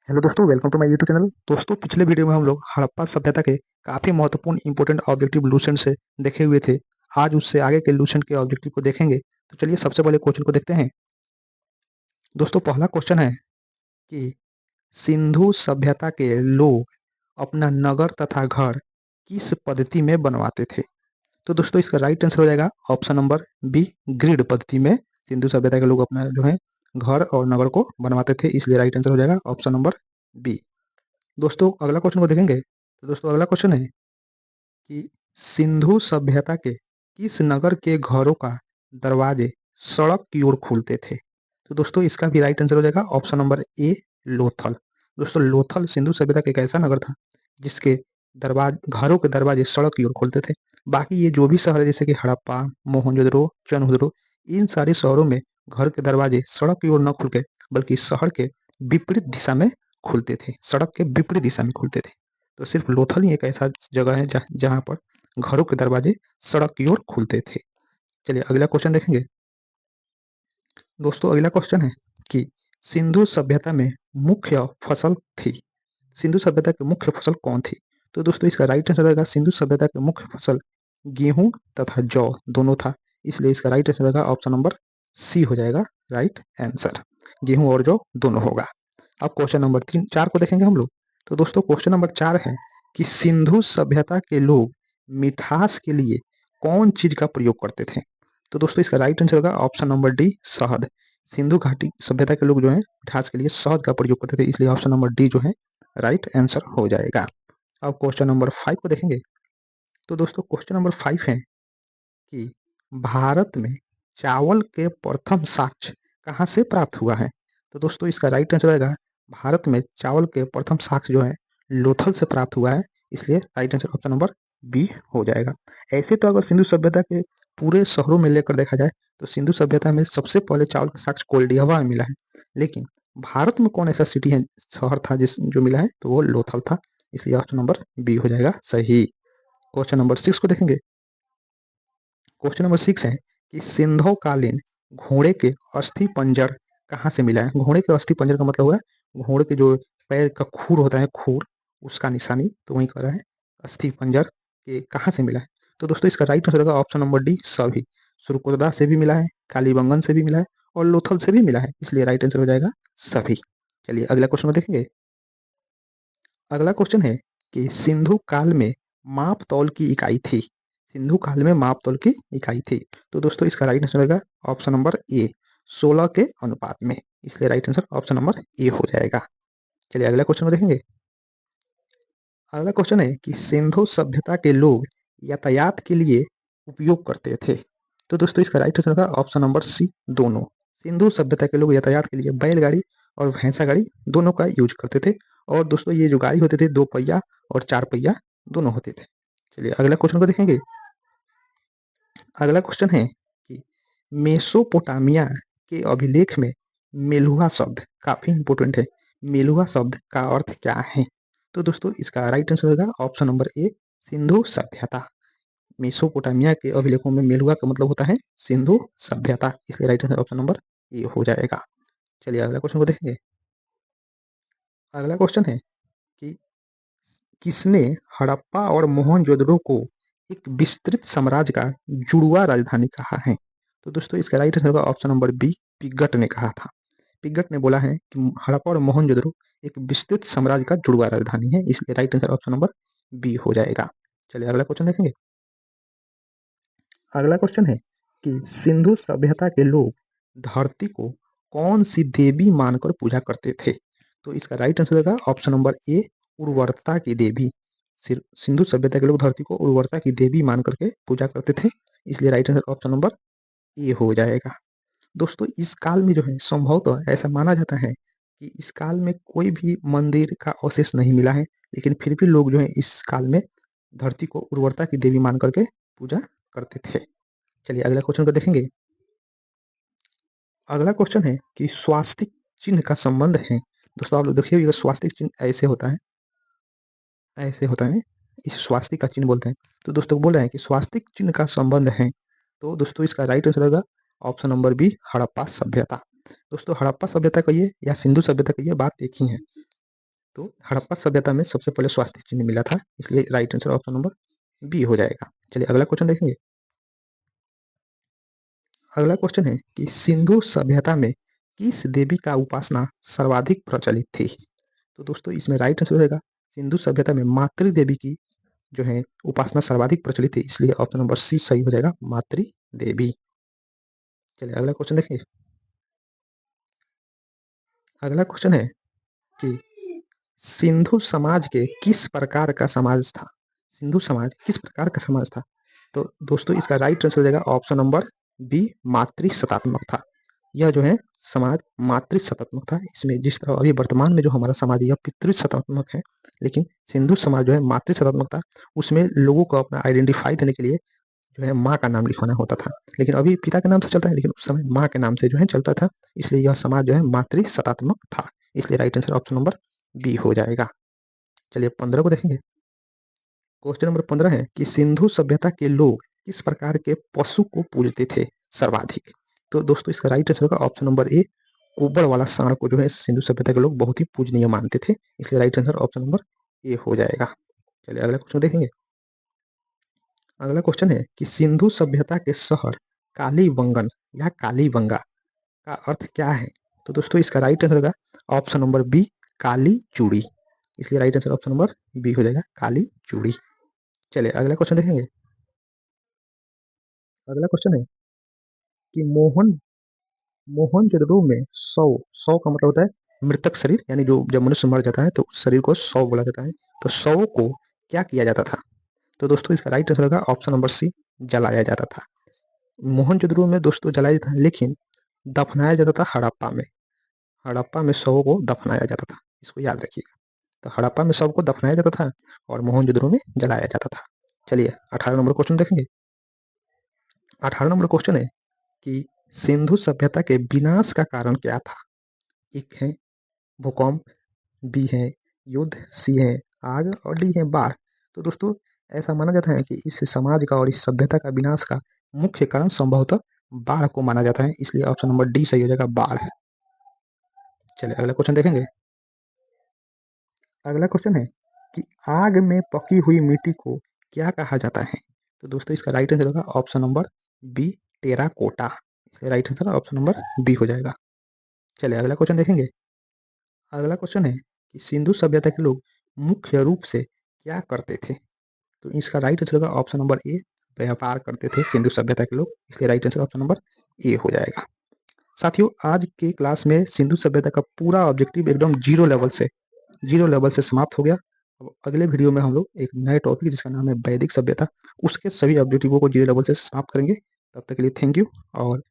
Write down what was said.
Hello दोस्तों, welcome to my YouTube channel. दोस्तों, पिछले वीडियो में हम लोग हड़प्पा सभ्यता के काफ़ी महत्वपूर्ण इंपॉर्टेंट ऑब्जेक्टिव लूसेंट से देखे हुए थे। आज उससे आगे के लूसेंट के ऑब्जेक्टिव को देखेंगे। तो चलिए सबसे पहले क्वेश्चन को देखते हैं। दोस्तों, पहला क्वेश्चन है कि सिंधु सभ्यता के लोग अपना नगर तथा घर किस पद्धति में बनवाते थे? तो दोस्तों, इसका राइट आंसर हो जाएगा ऑप्शन नंबर बी, ग्रिड पद्धति में सिंधु सभ्यता के लोग अपना जो है घर और नगर को बनवाते थे, इसलिए राइट आंसर हो जाएगा ऑप्शन नंबर बी। दोस्तों, अगला क्वेश्चन को देखेंगे। तो दोस्तों, अगला क्वेश्चन है कि सिंधु सभ्यता के किस नगर के घरों का दरवाजे सड़क की ओर खुलते थे? तो दोस्तों, इसका भी राइट आंसर हो जाएगा ऑप्शन नंबर ए, लोथल। दोस्तों, लोथल सिंधु सभ्यता का एक ऐसा नगर था जिसके घरों के दरवाजे सड़क की ओर खुलते थे। बाकी ये जो भी शहर है जैसे कि हड़प्पा, मोहनजोदड़ो, चनहुदड़ो, इन सारे शहरों में घर के दरवाजे सड़क की ओर न खुल के बल्कि शहर के विपरीत दिशा में खुलते थे, सड़क के विपरीत दिशा में खुलते थे। तो सिर्फ लोथल ही एक ऐसा जगह है जहाँ पर घरों के दरवाजे सड़क की ओर खुलते थे। चलिए अगला क्वेश्चन देखेंगे। दोस्तों, अगला क्वेश्चन है कि सिंधु सभ्यता में मुख्य फसल थी। सिंधु सभ्यता की मुख्य फसल कौन थी? तो दोस्तों, इसका राइट आंसर रहेगा सिंधु सभ्यता की मुख्य फसल गेहूं तथा जौ दोनों था, इसलिए इसका राइट आंसर रहेगा ऑप्शन नंबर सी हो जाएगा राइट आंसर। गेहूं और जौ दोनों होगा। अब क्वेश्चन नंबर 4 को देखेंगे हम लोग। तो दोस्तों, क्वेश्चन नंबर 4 है कि सिंधु सभ्यता के लोग मिठास के लिए कौन चीज का प्रयोग करते थे? तो दोस्तों, इसका राइट आंसर होगा ऑप्शन नंबर डी, शहद। सिंधु घाटी सभ्यता के लोग जो है मिठास के लिए शहद का प्रयोग करते थे, इसलिए ऑप्शन नंबर डी जो है राइट आंसर हो जाएगा। अब क्वेश्चन नंबर 5 को देखेंगे। तो दोस्तों, क्वेश्चन नंबर 5 है कि भारत में चावल के प्रथम साक्ष्य कहाँ से प्राप्त हुआ है? तो दोस्तों, इसका राइट आंसर रहेगा भारत में चावल के प्रथम साक्ष्य जो है लोथल से प्राप्त हुआ है, इसलिए right answer option number B हो जाएगा। ऐसे तो अगर सिंधु सभ्यता के पूरे शहरों में लेकर देखा जाए तो सिंधु सभ्यता में सबसे पहले चावल का साक्ष्य कोल्डियावा में मिला है, लेकिन भारत में कौन ऐसा सिटी है, शहर था जिस जो मिला है, तो वो लोथल था, इसलिए ऑप्शन नंबर बी हो जाएगा सही। क्वेश्चन नंबर 6 को देखेंगे। क्वेश्चन नंबर 6 है कि सिंधो कालीन घोड़े के अस्थि पंजर कहाँ से मिला है? घोड़े के अस्थि पंजर का मतलब हुआ है घोड़े के जो पैर का खूर होता है, खूर, उसका निशानी, तो वही कह रहा है अस्थि पंजर के कहाँ से मिला है? तो दोस्तों, इसका राइट आंसर होगा ऑप्शन नंबर डी, सभी। सुरकुरदा से भी मिला है, कालीबंगन से भी मिला है और लोथल से भी मिला है, इसलिए राइट आंसर हो जाएगा सभी। चलिए अगला क्वेश्चन को देखेंगे। अगला क्वेश्चन है कि सिंधु काल में माप तौल की इकाई थी। सिंधु काल में माप तौल की इकाई थी। तो दोस्तों, इसका राइट आंसर होगा ऑप्शन नंबर ए, 16 के अनुपात में, इसलिए right answer option number A हो जाएगा। चलिए अगला क्वेश्चन को देखेंगे। अगला क्वेश्चन है कि सिंधु सभ्यता के लोग यातायात के लिए उपयोग करते थे। तो दोस्तों, इसका राइट आंसर होगा ऑप्शन नंबर सी, दोनों। सिंधु सभ्यता के लोग यातायात के लिए बैलगाड़ी और भैंसा गाड़ी दोनों का यूज करते थे। और दोस्तों, ये जो गाड़ी होते थे 2 पहिया और 4 पहिया दोनों होते थे। चलिए अगला क्वेश्चन को देखेंगे। अगला क्वेश्चन है कि मेसोपोटामिया के अभिलेख में मेलुहा शब्द काफी इंपॉर्टेंट है। मेलुहा शब्द का अर्थ क्या है? तो दोस्तों, इसका राइट आंसर होगा ऑप्शन नंबर ए, सिंधु सभ्यता। मेसोपोटामिया के अभिलेखों में मेलुहा का मतलब होता है सिंधु सभ्यता, इसलिए right answer option number A हो जाएगा। चलिए अगला क्वेश्चन को देखेंगे। अगला क्वेश्चन है कि किसने हड़प्पा और मोहनजोदड़ो को एक विस्तृत साम्राज्य का जुड़वा राजधानी कहा है? तो दोस्तों, इसका राइट आंसर होगा ऑप्शन नंबर बी, पिगट ने कहा था। पिगट ने बोला है कि हड़प्पा और मोहनजोदड़ो एक विस्तृत साम्राज्य का जुड़वा राजधानी है, इसलिए right answer option number B हो जाएगा। चलिए अगला क्वेश्चन देखेंगे। अगला क्वेश्चन है कि सिंधु सभ्यता के लोग धरती को कौन सी देवी मानकर पूजा करते थे? तो इसका राइट आंसर होगा ऑप्शन नंबर ए, उर्वरता की देवी। सिंधु सभ्यता के लोग धरती को उर्वरता की देवी मान करके पूजा करते थे, इसलिए right answer option number A हो जाएगा। दोस्तों, इस काल में जो है संभवतः ऐसा माना जाता है कि इस काल में कोई भी मंदिर का अवशेष नहीं मिला है, लेकिन फिर भी लोग जो है इस काल में धरती को उर्वरता की देवी मान करके पूजा करते थे। चलिए अगला क्वेश्चन को देखेंगे। अगला क्वेश्चन है कि स्वास्तिक चिन्ह का संबंध है। दोस्तों, आप लोग देखिए, स्वास्तिक चिन्ह ऐसे होता है, ऐसे होता है, इस स्वास्तिक का चिन्ह बोलते हैं। तो दोस्तों, बोल रहे हैं कि स्वास्तिक चिन्ह का संबंध है, तो दोस्तों इसका राइट आंसर होगा ऑप्शन नंबर बी, हड़प्पा सभ्यता। दोस्तों, हड़प्पा सभ्यता कहिए या सिंधु सभ्यता कहिए, बात एक ही है। तो हड़प्पा सभ्यता में सबसे पहले स्वास्थ्य चिन्ह मिला था, इसलिए right answer option number B हो जाएगा। चलिए अगला क्वेश्चन देखेंगे। अगला क्वेश्चन है कि सिंधु सभ्यता में किस देवी का उपासना सर्वाधिक प्रचलित थी? तो दोस्तों इसमें राइट आंसर रहेगा सिंधु सभ्यता में मातृ देवी की जो है उपासना सर्वाधिक प्रचलित थी, इसलिए ऑप्शन नंबर सी सही हो जाएगा, मातृ देवी। चलिए अगला क्वेश्चन देखिए। अगला क्वेश्चन है कि सिंधु समाज के किस प्रकार का समाज था? सिंधु समाज किस प्रकार का समाज था? तो दोस्तों इसका राइट आंसर हो जाएगा ऑप्शन नंबर बी, मातृसत्तात्मक था। यह जो है समाज मातृसत्तात्मक था। इसमें जिस तरह अभी वर्तमान में जो हमारा समाज है यह पितृसत्तात्मक है, लेकिन सिंधु समाज जो है मातृसत्तात्मक था। उसमें लोगों को अपना आइडेंटिफाई देने के लिए जो है माँ का नाम लिखवाना होता था, लेकिन अभी पिता के नाम से चलता है, लेकिन उस समय माँ के नाम से जो है चलता था, इसलिए यह समाज जो है मातृसत्तात्मक था, इसलिए right answer option number B हो जाएगा। चलिए 15 को देखेंगे। क्वेश्चन नंबर 15 है कि सिंधु सभ्यता के लोग किस प्रकार के पशु को पूजते थे सर्वाधिक? तो दोस्तों इसका राइट आंसर होगा ऑप्शन नंबर ए, गोबर वाला सांड को जो है सिंधु सभ्यता के लोग बहुत ही पूजनीय मानते थे, इसलिए right answer option number A हो जाएगा। चलिए अगला क्वेश्चन देखेंगे। अगला क्वेश्चन है कि सिंधु सभ्यता के शहर कालीबंगन या कालीबंगा का अर्थ क्या है? तो दोस्तों इसका राइट आंसर होगा ऑप्शन नंबर बी, काली चूड़ी, इसलिए right answer option number B हो जाएगा, काली चूड़ी। चलिए अगला क्वेश्चन देखेंगे। अगला क्वेश्चन है कि मोहनजोदड़ो में सौ का मतलब होता है मृतक शरीर, यानी जो जब मनुष्य मर जाता है तो उस शरीर को शव बोला जाता है। तो शव को क्या किया जाता था? तो दोस्तों इसका राइट आंसर होगा ऑप्शन नंबर सी, जलाया जाता था। मोहनजोदड़ो में दोस्तों जलाया जाता है, लेकिन दफनाया जाता था हड़प्पा में। हड़प्पा में शव को दफनाया जाता था, इसको याद रखिएगा। तो हड़प्पा में शव को दफनाया जाता था और मोहनजोदड़ो में जलाया जाता था। चलिए 18 नंबर क्वेश्चन देखेंगे। 18 नंबर क्वेश्चन है कि सिंधु सभ्यता के विनाश का कारण क्या था? एक है भूकंप, बी है युद्ध, सी है आग और डी है बाढ़। तो दोस्तों ऐसा माना जाता है कि इस समाज का और इस सभ्यता का विनाश का मुख्य कारण संभवतः बाढ़ को माना जाता है, इसलिए ऑप्शन नंबर डी सही हो जाएगा, बाढ़। चलिए अगला क्वेश्चन देखेंगे। अगला क्वेश्चन है कि आग में पकी हुई मिट्टी को क्या कहा जाता है? तो दोस्तों इसका राइट आंसर होगा ऑप्शन नंबर बी, टेराकोटा, इसलिए right answer option number B हो जाएगा। चलिए अगला क्वेश्चन देखेंगे। अगला क्वेश्चन है कि सिंधु सभ्यता के लोग मुख्य रूप से क्या करते थे? तो इसका राइट आंसर होगा ऑप्शन नंबर ए, व्यापार करते थे सिंधु सभ्यता के लोग, इसलिए right answer option number A हो जाएगा। साथियों आज के क्लास में सिंधु सभ्यता का पूरा ऑब्जेक्टिव एकदम जीरो लेवल से समाप्त हो गया। अब अगले वीडियो में हम लोग एक नए टॉपिक जिसका नाम है वैदिक सभ्यता, उसके सभी ऑब्जेक्टिवों को जीरो लेवल से समाप्त करेंगे। तब तक के लिए थैंक यू और